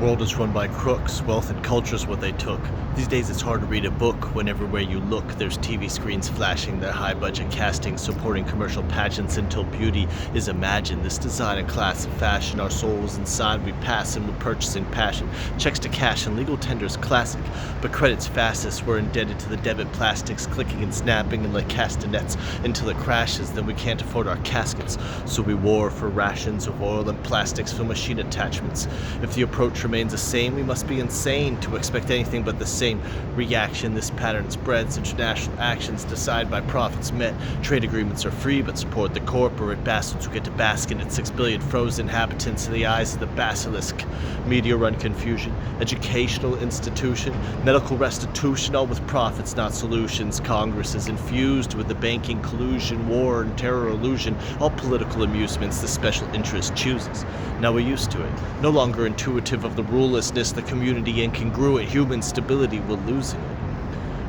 World is run by crooks, wealth and culture's what they took. These days it's hard to read a book when everywhere you look there's TV screens flashing their high-budget casting supporting commercial pageants until beauty is imagined. This design and class of fashion, our souls inside we pass and we're purchasing passion. Checks to cash and legal tenders classic, but credit's fastest. We're indebted to the debit plastics, clicking and snapping and like castanets until it crashes. Then we can't afford our caskets, so we war for rations of oil and plastics for machine attachments. If the approach remains the same, we must be insane to expect anything but the same reaction. This pattern spreads. International actions decide by profits met. Trade agreements are free but support the corporate bastards who get to bask in its 6 billion frozen inhabitants in the eyes of the basilisk. Media run confusion, educational institution, medical restitution, all with profits not solutions. Congress is infused with the banking collusion, war and terror illusion, all political amusements the special interest chooses. Now we're used to it, no longer intuitive of the rulelessness, the community incongruent, human stability, we're losing it.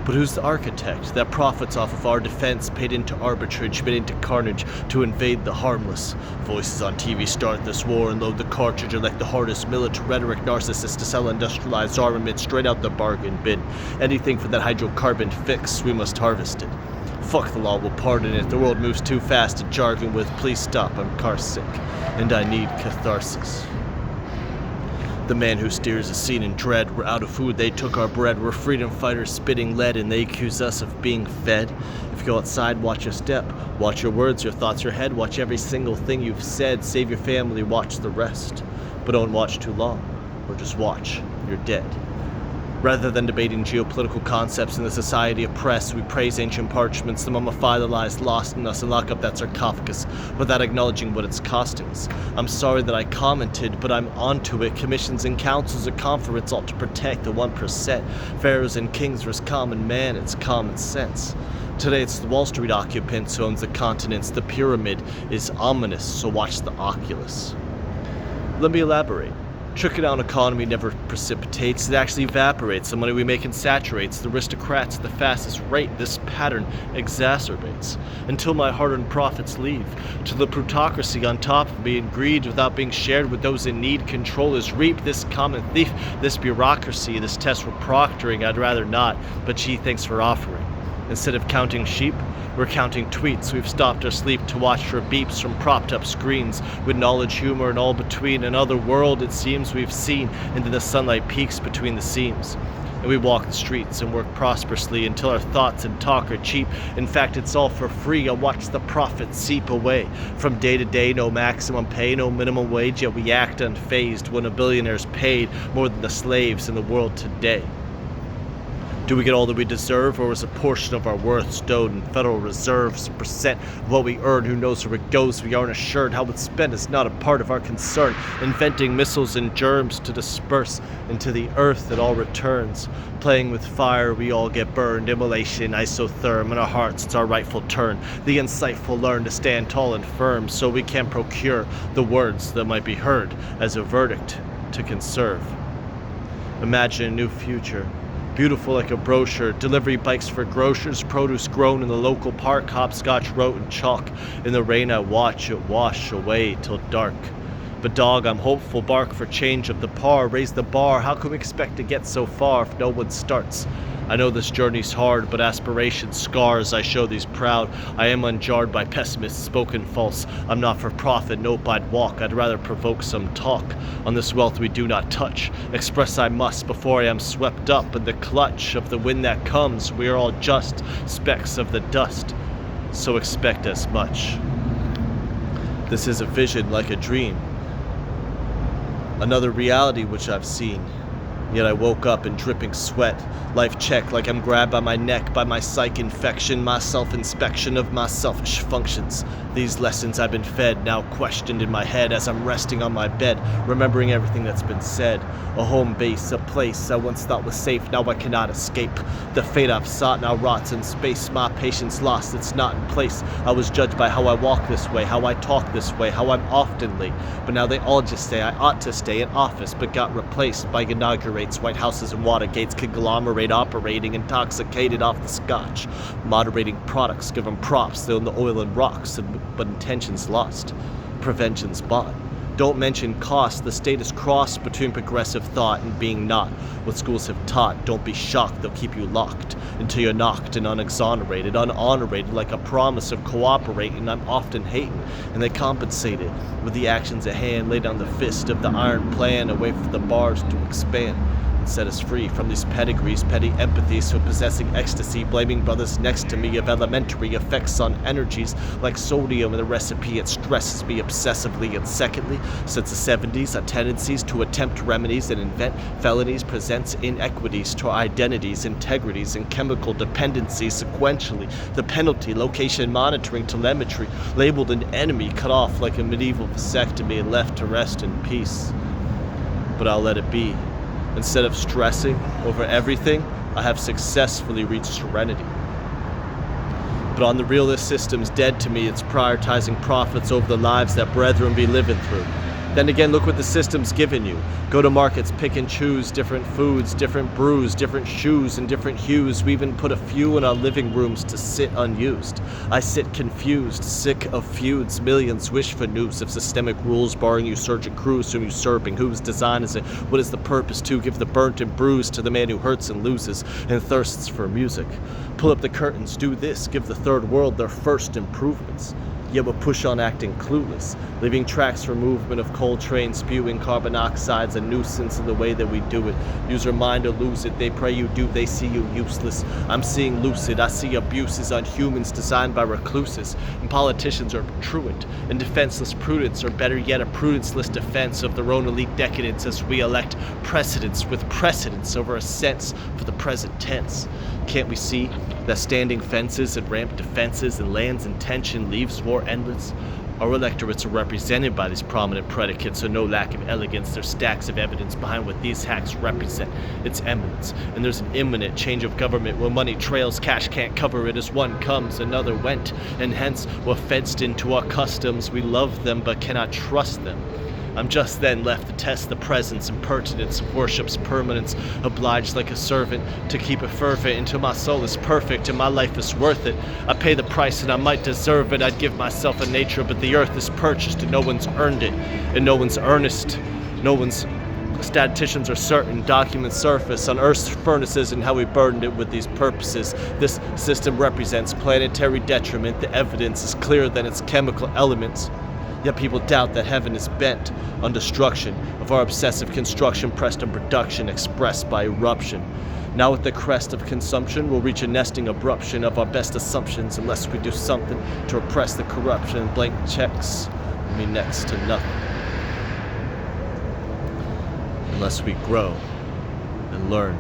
But who's the architect that profits off of our defense, paid into arbitrage, paid into carnage to invade the harmless? Voices on TV start this war and load the cartridge, elect the hardest militant rhetoric narcissists to sell industrialized armament straight out the bargain bin. Anything for that hydrocarbon fix, we must harvest it. Fuck the law, we'll pardon it. The world moves too fast to jargon with please stop, I'm car sick and I need catharsis. The man who steers a scene in dread. We're out of food, they took our bread. We're freedom fighters spitting lead and they accuse us of being fed. If you go outside, watch your step. Watch your words, your thoughts, your head. Watch every single thing you've said. Save your family, watch the rest. But don't watch too long, or just watch, you're dead. Rather than debating geopolitical concepts in the society of press, we praise ancient parchments to mummify the lies lost in us and lock up that sarcophagus without acknowledging what it's costing us. I'm sorry that I commented, but I'm onto it. Commissions and councils, a conference ought to protect the 1%. Pharaohs and kings versus common man, it's common sense. Today it's the Wall Street occupants who owns the continents. The pyramid is ominous, so watch the Oculus. Let me elaborate. Trickle-down economy never precipitates, it actually evaporates. The money we make insaturates the aristocrats at the fastest rate. This pattern exacerbates until my hard-earned profits leave to the plutocracy on top of me, and greed without being shared with those in need. Controllers reap this common thief, this bureaucracy, this test for proctoring. I'd rather not, but gee, thanks for offering. Instead of counting sheep, we're counting tweets. We've stopped our sleep to watch for beeps from propped up screens. With knowledge, humor, and all between, another world it seems we've seen into the sunlight peaks between the seams. And we walk the streets and work prosperously until our thoughts and talk are cheap. In fact, it's all for free. I watch the profits seep away. From day to day, no maximum pay, no minimum wage, yet we act unfazed when a billionaire's paid more than the slaves in the world today. Do we get all that we deserve, or is a portion of our worth stowed in Federal Reserves? A percent of what we earn, who knows where it goes? We aren't assured. How it's spent is not a part of our concern. Inventing missiles and germs to disperse into the earth that all returns. Playing with fire, we all get burned. Immolation, isotherm, in our hearts it's our rightful turn. The insightful learn to stand tall and firm, so we can procure the words that might be heard as a verdict to conserve. Imagine a new future. Beautiful like a brochure, delivery bikes for grocers, produce grown in the local park, hopscotch wrote in chalk. In the rain I watch it wash away till dark. But dog, I'm hopeful, bark for change of the par, raise the bar. How can we expect to get so far if no one starts? I know this journey's hard, but aspiration scars. I show these proud. I am unjarred by pessimists, spoken false. I'm not for profit, nope, I'd walk. I'd rather provoke some talk on this wealth we do not touch. Express I must before I am swept up in the clutch of the wind that comes. We are all just specks of the dust, so expect as much. This is a vision like a dream, another reality which I've seen. Yet I woke up in dripping sweat. Life check like I'm grabbed by my neck, by my psych infection, my self-inspection of my selfish functions. These lessons I've been fed, now questioned in my head as I'm resting on my bed, remembering everything that's been said. A home base, a place I once thought was safe, now I cannot escape. The fate I've sought now rots in space, my patience lost, it's not in place. I was judged by how I walk this way, how I talk this way, how I'm often late. But now they all just say I ought to stay in office, but got replaced by inaugurates, White Houses and Watergates, conglomerate operating, intoxicated off the scotch. Moderating products, give them props, they own the oil and rocks, but intentions lost. Prevention's bought. Don't mention cost. The state is crossed between progressive thought and being not what schools have taught. Don't be shocked, they'll keep you locked until you're knocked and unexonerated, unhonorated, like a promise of cooperating. I'm often hating, and they compensate it with the actions at hand. Lay down the fist of the iron plan, away from the bars to expand. Set us free from these pedigrees, petty empathies for possessing ecstasy, blaming brothers next to me of elementary effects on energies like sodium in the recipe. It stresses me obsessively. And secondly, since the 70s, our tendencies to attempt remedies and invent felonies presents inequities to our identities, integrities, and chemical dependencies sequentially. The penalty, location monitoring, telemetry, labeled an enemy, cut off like a medieval vasectomy and left to rest in peace. But I'll let it be. Instead of stressing over everything, I have successfully reached serenity. But on the real, this system's dead to me. It's prioritizing profits over the lives that brethren be living through. Then again, look what the system's given you. Go to markets, pick and choose different foods, different brews, different shoes, and different hues. We even put a few in our living rooms to sit unused. I sit confused, sick of feuds. Millions wish for news of systemic rules, barring usurgent crews from usurping. Whose design is it? What is the purpose to give the burnt and bruised to the man who hurts and loses and thirsts for music? Pull up the curtains, do this, give the third world their first improvements. Yet we'll push on acting clueless, leaving tracks for movement of coal trains spewing carbon oxides, a nuisance in the way that we do it. Use your mind or lose it. They pray you do, they see you useless. I'm seeing lucid. I see abuses on humans designed by recluses, and politicians are truant and defenseless prudence, or better yet, a prudenceless defense of their own elite decadence as we elect precedents with precedence over a sense for the present tense. Can't we see that standing fences and ramped defenses and lands in tension leaves war endless? Our electorates are represented by these prominent predicates, so no lack of elegance. There's stacks of evidence behind what these hacks represent. It's eminence, and there's an imminent change of government where money trails, cash can't cover it. As one comes, another went, and hence we're fenced into our customs. We love them, but cannot trust them. I'm just then left to test the presence and pertinence of worship's permanence, obliged like a servant to keep it fervent until my soul is perfect and my life is worth it. I pay the price and I might deserve it. I'd give myself a nature, but the earth is purchased and no one's earned it, and no one's earnest. No one's statisticians are certain, documents surface on Earth's furnaces and how we burdened it with these purposes. This system represents planetary detriment. The evidence is clearer than its chemical elements. Yet people doubt that heaven is bent on destruction of our obsessive construction pressed on production expressed by eruption. Now with the crest of consumption, we'll reach a nesting abruption of our best assumptions unless we do something to repress the corruption. Blank checks mean next to nothing. Unless we grow and learn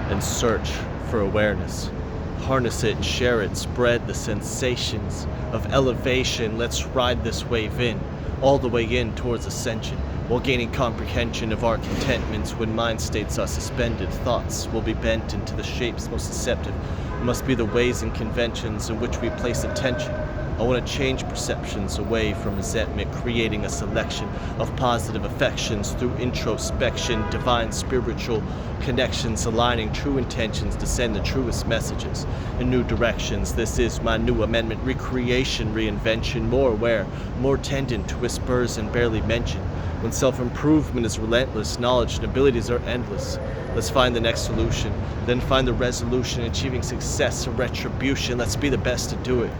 and search for awareness. Harness it and share it, spread the sensations of elevation. Let's ride this wave in, all the way in towards ascension, while gaining comprehension of our contentments. When mind states are suspended, thoughts will be bent into the shapes most deceptive. It must be the ways and conventions in which we place attention. I want to change perceptions away from resentment, creating a selection of positive affections through introspection, divine spiritual connections, aligning true intentions to send the truest messages in new directions. This is my new amendment, recreation, reinvention, more aware, more tendent to whispers and barely mentioned. When self-improvement is relentless, knowledge and abilities are endless. Let's find the next solution, then find the resolution, achieving success and retribution. Let's be the best to do it.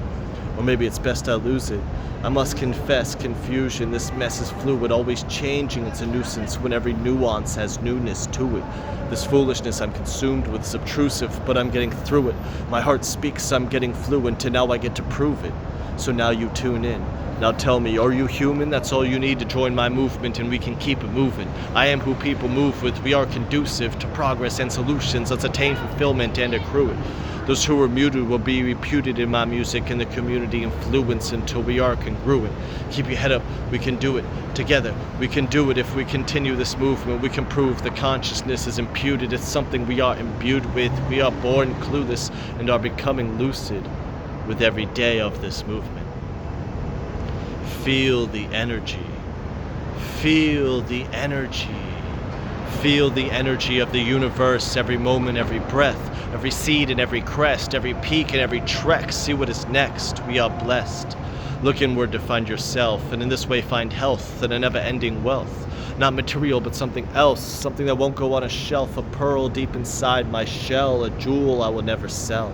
Or maybe it's best I lose it. I must confess confusion. This mess is fluid, always changing. It's a nuisance when every nuance has newness to it. This foolishness I'm consumed with is obtrusive, but I'm getting through it. My heart speaks, I'm getting fluent, and now I get to prove it. So now you tune in. Now tell me, are you human? That's all you need to join my movement, and we can keep it moving. I am who people move with. We are conducive to progress and solutions. Let's attain fulfillment and accrue it. Those who are muted will be reputed in my music and the community influence until we are congruent. Keep your head up, we can do it. Together, we can do it. If we continue this movement, we can prove the consciousness is imputed. It's something we are imbued with. We are born clueless and are becoming lucid with every day of this movement. Feel the energy. Feel the energy. Feel the energy of the universe, every moment, every breath, every seed and every crest, every peak and every trek. See what is next. We are blessed. Look inward to find yourself, and in this way find health and a never-ending wealth. Not material, but something else, something that won't go on a shelf, a pearl deep inside my shell, a jewel I will never sell.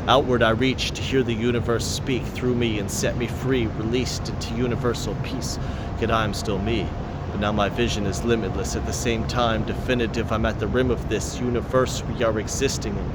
Outward I reach to hear the universe speak through me and set me free, released into universal peace. Yet I am still me, but now my vision is limitless, at the same time definitive. I'm at the rim of this universe we are existing in.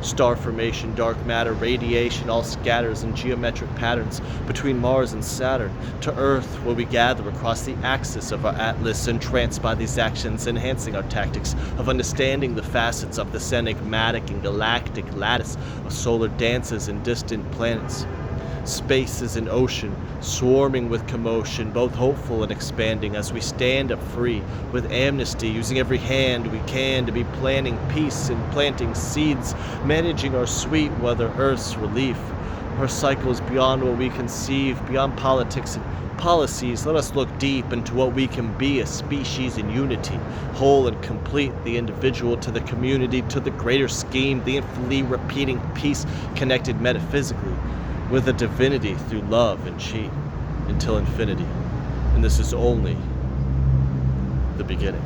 Star formation, dark matter, radiation, all scatters in geometric patterns between Mars and Saturn to Earth, where we gather across the axis of our atlas, entranced by these actions, enhancing our tactics of understanding the facets of this enigmatic and galactic lattice of solar dances and distant planets. Space is an ocean, swarming with commotion, both hopeful and expanding, as we stand up free, with amnesty, using every hand we can to be planting peace and planting seeds, managing our sweet weather Earth's relief. Our cycles beyond what we conceive, beyond politics and policies. Let us look deep into what we can be, a species in unity, whole and complete, the individual to the community, to the greater scheme, the infinitely repeating piece connected metaphysically with a divinity through love and chi until infinity. And this is only the beginning.